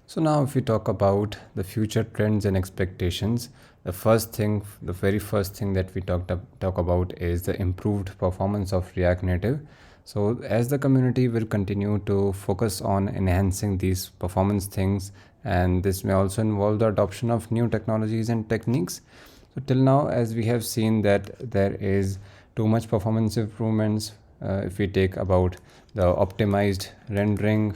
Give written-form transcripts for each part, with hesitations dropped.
So now if we talk about the future trends and expectations, the very first thing that we talk about is the improved performance of React Native. So as the community will continue to focus on enhancing these performance things, and this may also involve the adoption of new technologies and techniques. So till now, as we have seen that there is too much performance improvements. If we take about the optimized rendering,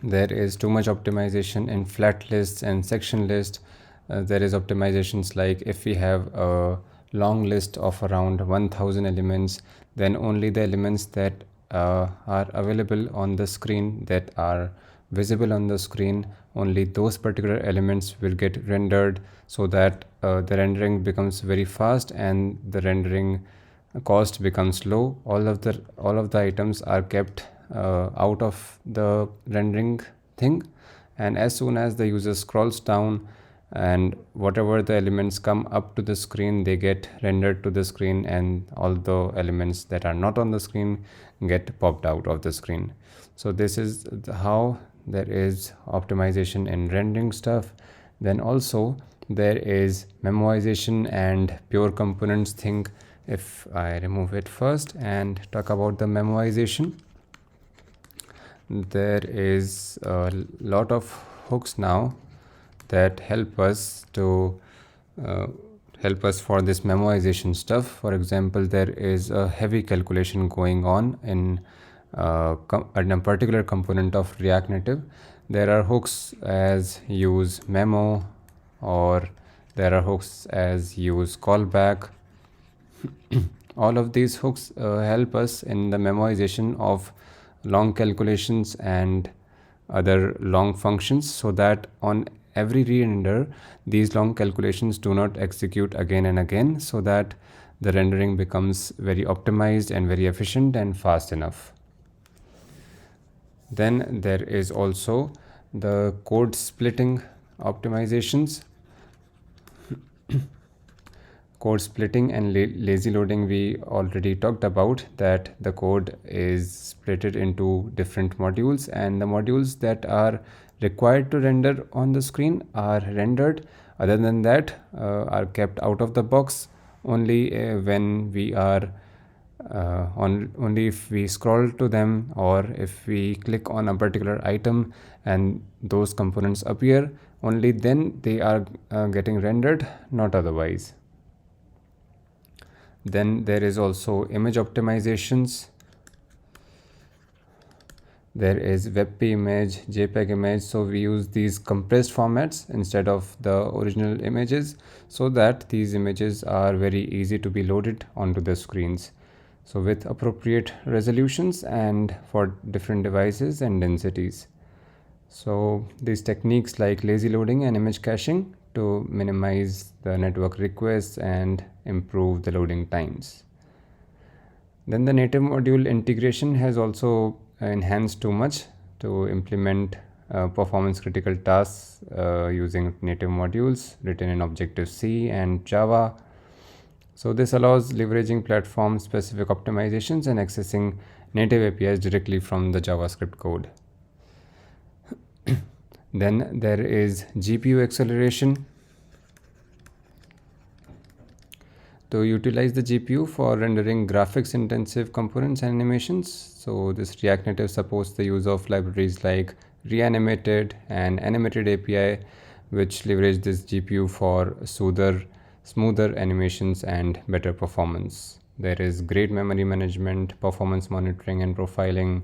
there is too much optimization in flat lists and section lists. There is optimizations like if we have a long list of around 1000 elements, then only the elements that are available on the screen, that are visible on the screen, only those particular elements will get rendered, so that the rendering becomes very fast and the rendering cost becomes low. All of the items are kept out of the rendering thing, and as soon as the user scrolls down and whatever the elements come up to the screen, they get rendered to the screen, and all the elements that are not on the screen get popped out of the screen. So this is how there is optimization in rendering stuff. Then also there is memoization and pure components thing. If I remove it first and talk about the memoization, there is a lot of hooks now that help us for this memoization stuff. For example, there is a heavy calculation going on in a particular component of React Native. There are hooks as use memo, or there are hooks as use callback. All of these hooks help us in the memoization of long calculations and other long functions, so that on every re-render these long calculations do not execute again and again, so that the rendering becomes very optimized and very efficient and fast enough. Then there is also the code splitting optimizations. Code splitting and lazy loading, we already talked about that the code is splitted into different modules, and the modules that are required to render on the screen are rendered. Other than that, are kept out of the box. Only when we are only if we scroll to them, or if we click on a particular item and those components appear, only then they are getting rendered, not otherwise. Then there is also image optimizations. There is WebP image, JPEG image. So we use these compressed formats instead of the original images, so that these images are very easy to be loaded onto the screens. So with appropriate resolutions and for different devices and densities. So these techniques like lazy loading and image caching to minimize the network requests and improve the loading times. Then the native module integration has also enhanced too much to implement performance critical tasks using native modules written in Objective-C and Java. So this allows leveraging platform specific optimizations and accessing native APIs directly from the JavaScript code. Then there is GPU acceleration. To utilize the GPU for rendering graphics intensive components and animations, so this React Native supports the use of libraries like Reanimated and Animated API, which leverage this GPU for smoother animations and better performance. There is great memory management, performance monitoring and profiling,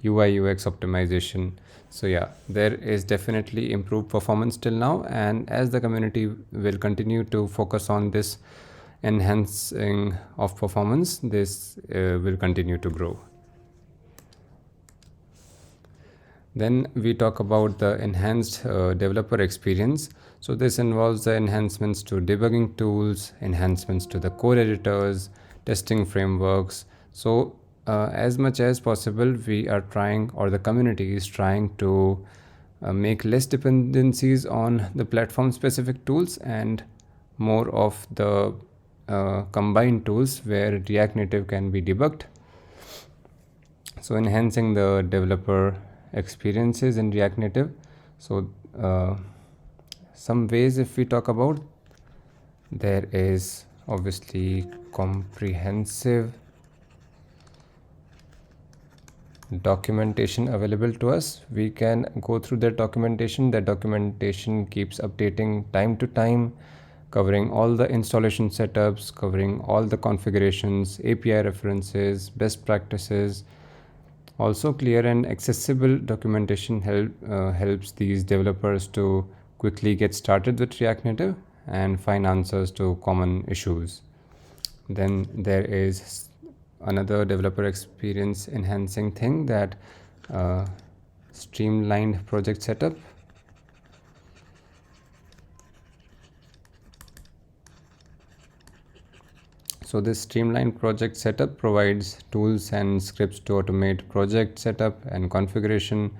UI UX optimization. So yeah, there is definitely improved performance till now, and as the community will continue to focus on this enhancing of performance, this will continue to grow. Then we talk about the enhanced developer experience. So this involves the enhancements to debugging tools, enhancements to the code editors, testing frameworks. So as much as possible, we are trying, or the community is trying to make less dependencies on the platform specific tools and more of the combined tools where React Native can be debugged. So enhancing the developer experiences in React Native. So some ways, if we talk about, there is obviously comprehensive documentation available to us. We can go through that documentation. That documentation keeps updating time to time, covering all the installation setups, covering all the configurations, API references, best practices. Also, clear and accessible documentation helps these developers to quickly get started with React Native and find answers to common issues. Then there is another developer experience enhancing thing, that streamlined project setup. So this streamlined project setup provides tools and scripts to automate project setup and configuration.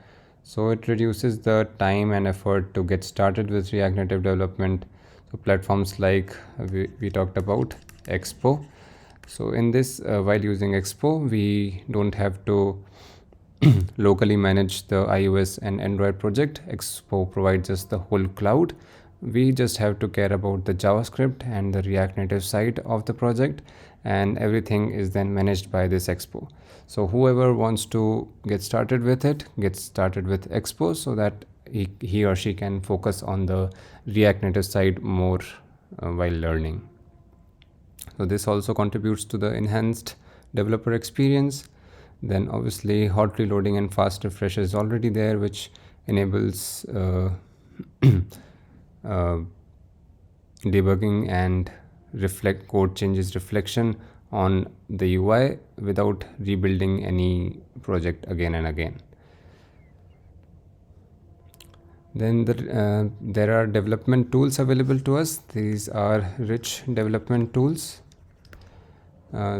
So it reduces the time and effort to get started with React Native development. So platforms like we talked about Expo. So in this, while using Expo, we don't have to locally manage the iOS and Android project. Expo provides us the whole cloud. We just have to care about the JavaScript and the React Native side of the project, and everything is then managed by this Expo. So whoever wants to get started with it, gets started with Expo, so that he or she can focus on the React Native side more while learning. So this also contributes to the enhanced developer experience. Then obviously hot reloading and fast refresh is already there, which enables debugging and code changes reflection on the UI without rebuilding any project again and again. Then there are development tools available to us. These are rich development tools.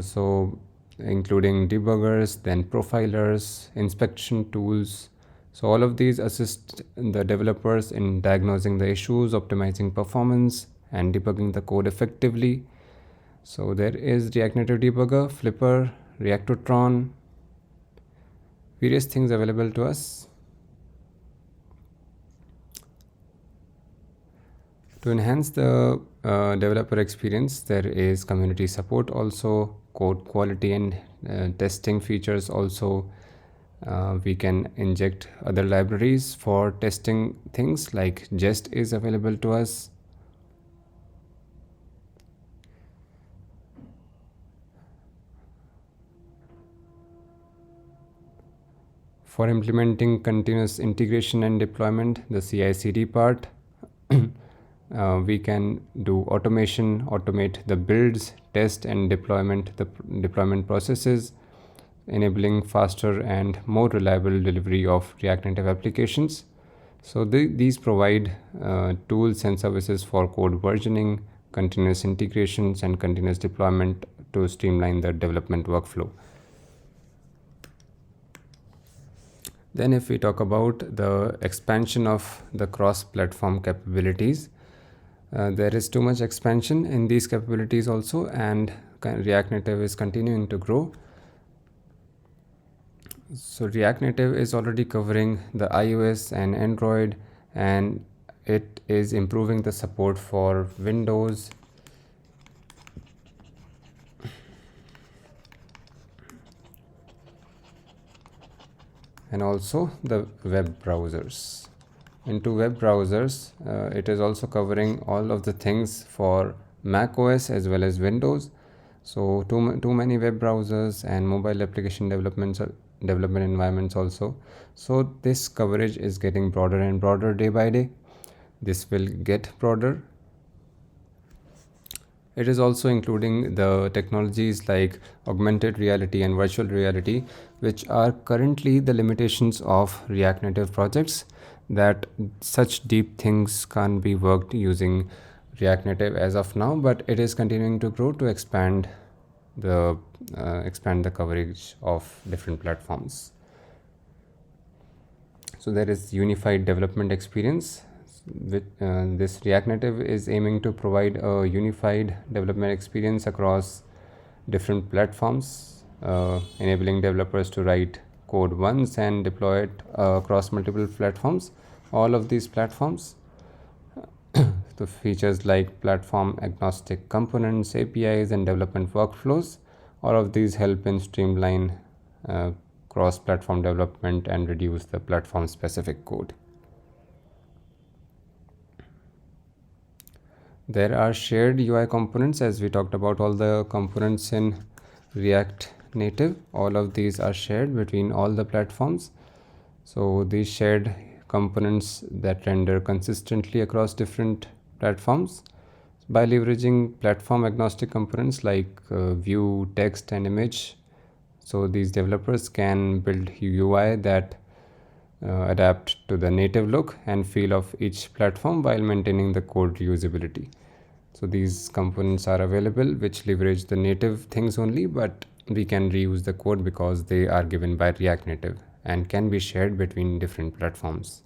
So including debuggers, then profilers, inspection tools. So all of these assist the developers in diagnosing the issues, optimizing performance, and debugging the code effectively. So there is React Native Debugger, Flipper, Reactotron, various things available to us. To enhance the developer experience, there is community support also, code quality and testing features also. We can inject other libraries for testing things, like Jest is available to us. For implementing continuous integration and deployment, the CI/CD part, we can do automation, automate the builds, test and deployment processes, enabling faster and more reliable delivery of React Native applications. So these provide tools and services for code versioning, continuous integrations, and continuous deployment to streamline the development workflow. Then if we talk about the expansion of the cross-platform capabilities, there is too much expansion in these capabilities also, and React Native is continuing to grow. So React Native is already covering the iOS and Android, and it is improving the support for Windows, and also the web browsers. Into web browsers, it is also covering all of the things for Mac OS as well as Windows. So too many web browsers and mobile application development environments also. So this coverage is getting broader and broader day by day. This will get broader. It is also including the technologies like augmented reality and virtual reality, which are currently the limitations of React Native projects, that such deep things can't be worked using React Native as of now, but it is continuing to grow to expand the coverage of different platforms. So there is unified development experience. With this React Native is aiming to provide a unified development experience across different platforms, enabling developers to write code once and deploy it across multiple platforms. All of these platforms, the features like platform agnostic components, APIs, and development workflows, all of these help in streamline cross-platform development and reduce the platform-specific code. There are shared UI components, as we talked about all the components in React Native. All of these are shared between all the platforms. So these shared components that render consistently across different platforms. By leveraging platform agnostic components like view, text, and image, so these developers can build UI that adapt to the native look and feel of each platform while maintaining the code reusability. So these components are available which leverage the native things only, but we can reuse the code because they are given by React Native and can be shared between different platforms.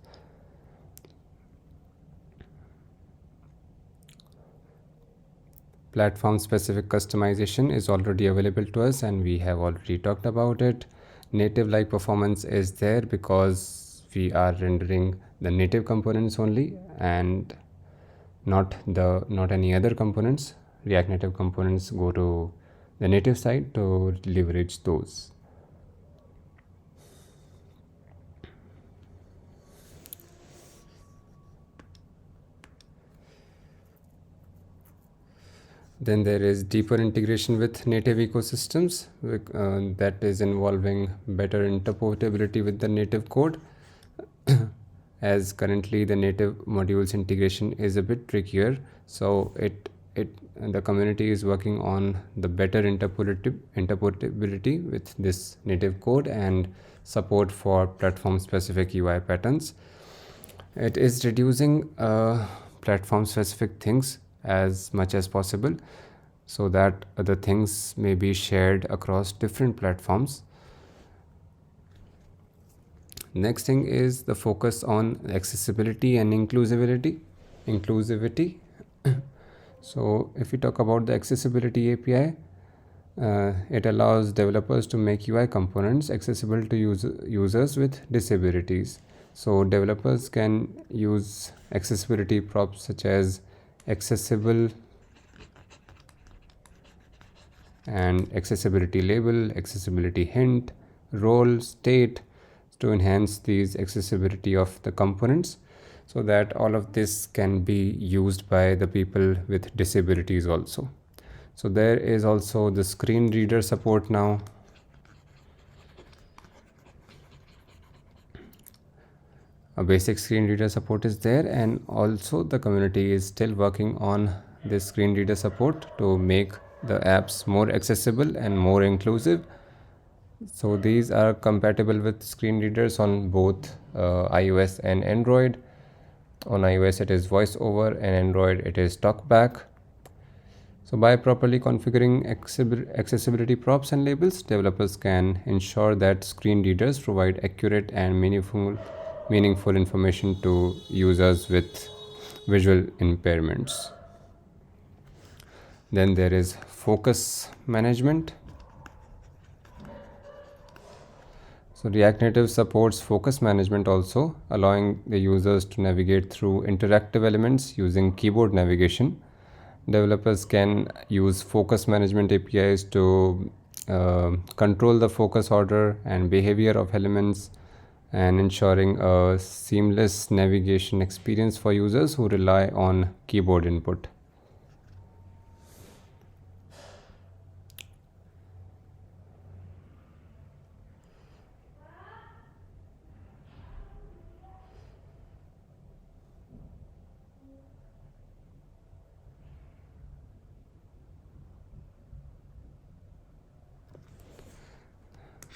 Platform specific customization is already available to us and we have already talked about it. Native like performance is there because we are rendering the native components only and not any other components. React Native components go to the native side to leverage those. Then there is deeper integration with native ecosystems that is involving better interpretability with the native code. As currently the native modules integration is a bit trickier, so the community is working on the better interpretability with this native code and support for platform specific UI patterns. It is reducing platform specific things as much as possible so that the things may be shared across different platforms. Next thing is the focus on accessibility and inclusivity. So if we talk about the accessibility API, it allows developers to make UI components accessible to users with disabilities. So developers can use accessibility props such as accessible and accessibility label, accessibility hint, role, state to enhance these accessibility of the components so that all of this can be used by the people with disabilities also. So there is also the screen reader support now. A basic screen reader support is there, and also the community is still working on this screen reader support to make the apps more accessible and more inclusive. So these are compatible with screen readers on both iOS and Android. On iOS it is VoiceOver and Android it is TalkBack. So by properly configuring accessibility props and labels, developers can ensure that screen readers provide accurate and meaningful information to users with visual impairments. Then there is focus management. So React Native supports focus management also, allowing the users to navigate through interactive elements using keyboard navigation. Developers can use focus management APIs to control the focus order and behavior of elements and ensuring a seamless navigation experience for users who rely on keyboard input.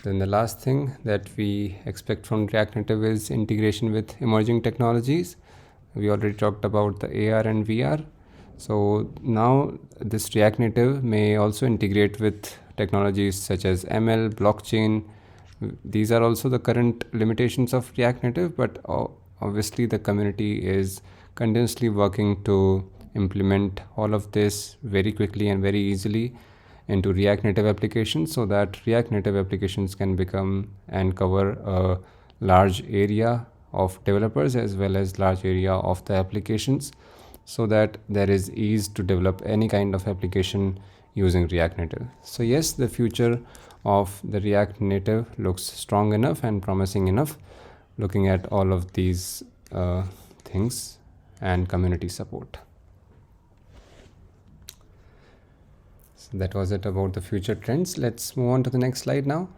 Then the last thing that we expect from React Native is integration with emerging technologies. We already talked about the AR and VR. So now this React Native may also integrate with technologies such as ML, blockchain. These are also the current limitations of React Native, but obviously the community is continuously working to implement all of this very quickly and very easily into React Native applications, so that React Native applications can become and cover a large area of developers as well as large area of the applications, so that there is ease to develop any kind of application using React Native. So yes, the future of the React Native looks strong enough and promising enough, looking at all of these things and community support. So that was it about the future trends. Let's move on to the next slide now.